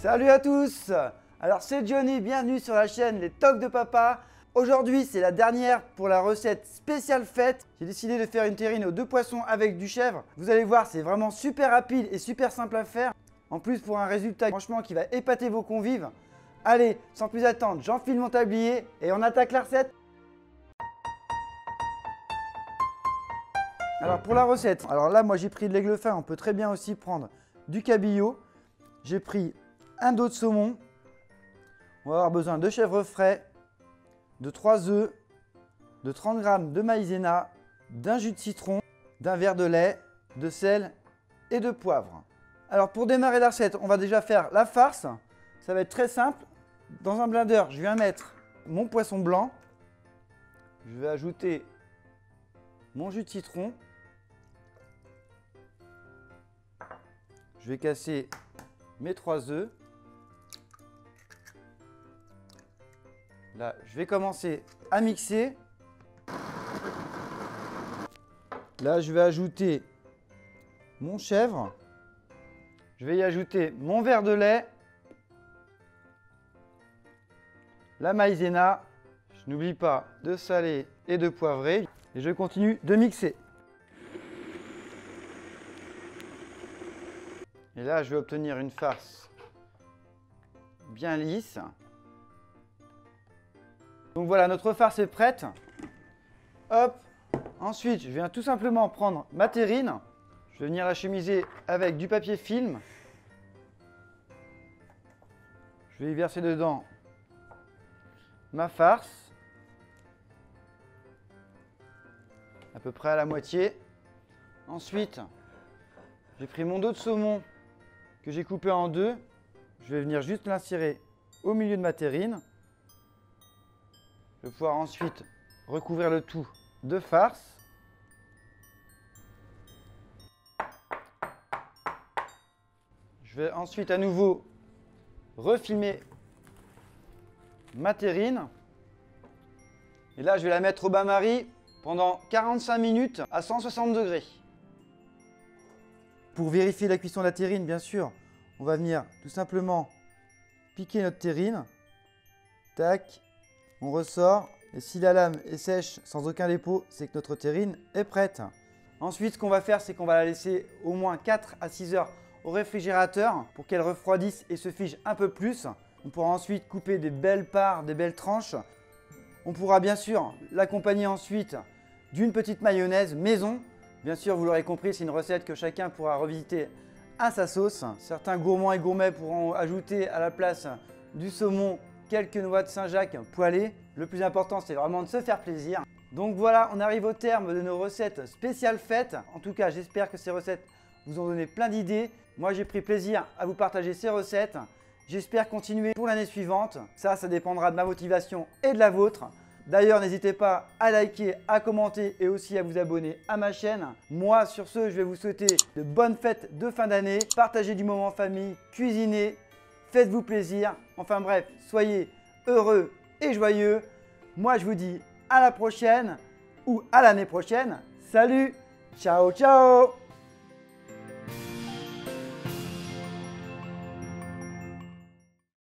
Salut à tous! Alors c'est Johnny, bienvenue sur la chaîne Les Tocs de Papa. Aujourd'hui c'est la dernière pour la recette spéciale fête. J'ai décidé de faire une terrine aux 2 poissons avec du chèvre. Vous allez voir, c'est vraiment super rapide et super simple à faire. En plus pour un résultat franchement qui va épater vos convives. Allez, sans plus attendre, j'enfile mon tablier et on attaque la recette. Alors pour la recette, alors là moi j'ai pris de l'aigle fin, on peut très bien aussi prendre du cabillaud. J'ai pris un dos de saumon. On va avoir besoin de chèvre frais, de 3 œufs, de 30 g de maïzena, d'un jus de citron, d'un verre de lait, de sel et de poivre. Alors pour démarrer la recette, on va déjà faire la farce. Ça va être très simple. Dans un blender, je viens mettre mon poisson blanc. Je vais ajouter mon jus de citron. Je vais casser mes 3 œufs. Là, je vais commencer à mixer. Là, je vais ajouter mon chèvre. Je vais y ajouter mon verre de lait. La maïzena. Je n'oublie pas de saler et de poivrer. Et je continue de mixer. Et là, je vais obtenir une farce bien lisse. Donc voilà, notre farce est prête. Hop. Ensuite, je viens tout simplement prendre ma terrine. Je vais venir la chemiser avec du papier film. Je vais y verser dedans ma farce. À peu près à la moitié. Ensuite, j'ai pris mon dos de saumon que j'ai coupé en deux. Je vais venir juste l'insérer au milieu de ma terrine. Je vais pouvoir ensuite recouvrir le tout de farce. Je vais ensuite à nouveau refilmer ma terrine. Et là, je vais la mettre au bain-marie pendant 45 minutes à 160 degrés. Pour vérifier la cuisson de la terrine, bien sûr, on va venir tout simplement piquer notre terrine. Tac. On ressort et si la lame est sèche sans aucun dépôt, c'est que notre terrine est prête. Ensuite, ce qu'on va faire, c'est qu'on va la laisser au moins 4 à 6 heures au réfrigérateur pour qu'elle refroidisse et se fige un peu plus. On pourra ensuite couper des belles parts, des belles tranches. On pourra bien sûr l'accompagner ensuite d'une petite mayonnaise maison. Bien sûr, vous l'aurez compris, c'est une recette que chacun pourra revisiter à sa sauce. Certains gourmands et gourmets pourront ajouter à la place du saumon quelques noix de Saint-Jacques poêlées. Le plus important, c'est vraiment de se faire plaisir. Donc voilà, on arrive au terme de nos recettes spéciales fêtes. En tout cas, j'espère que ces recettes vous ont donné plein d'idées. Moi, j'ai pris plaisir à vous partager ces recettes. J'espère continuer pour l'année suivante. Ça dépendra de ma motivation et de la vôtre. D'ailleurs, n'hésitez pas à liker, à commenter et aussi à vous abonner à ma chaîne. Moi, sur ce, je vais vous souhaiter de bonnes fêtes de fin d'année. Partagez du moment en famille, cuisinez. Faites-vous plaisir. Enfin bref, soyez heureux et joyeux. Moi, je vous dis à la prochaine ou à l'année prochaine. Salut, ciao, ciao!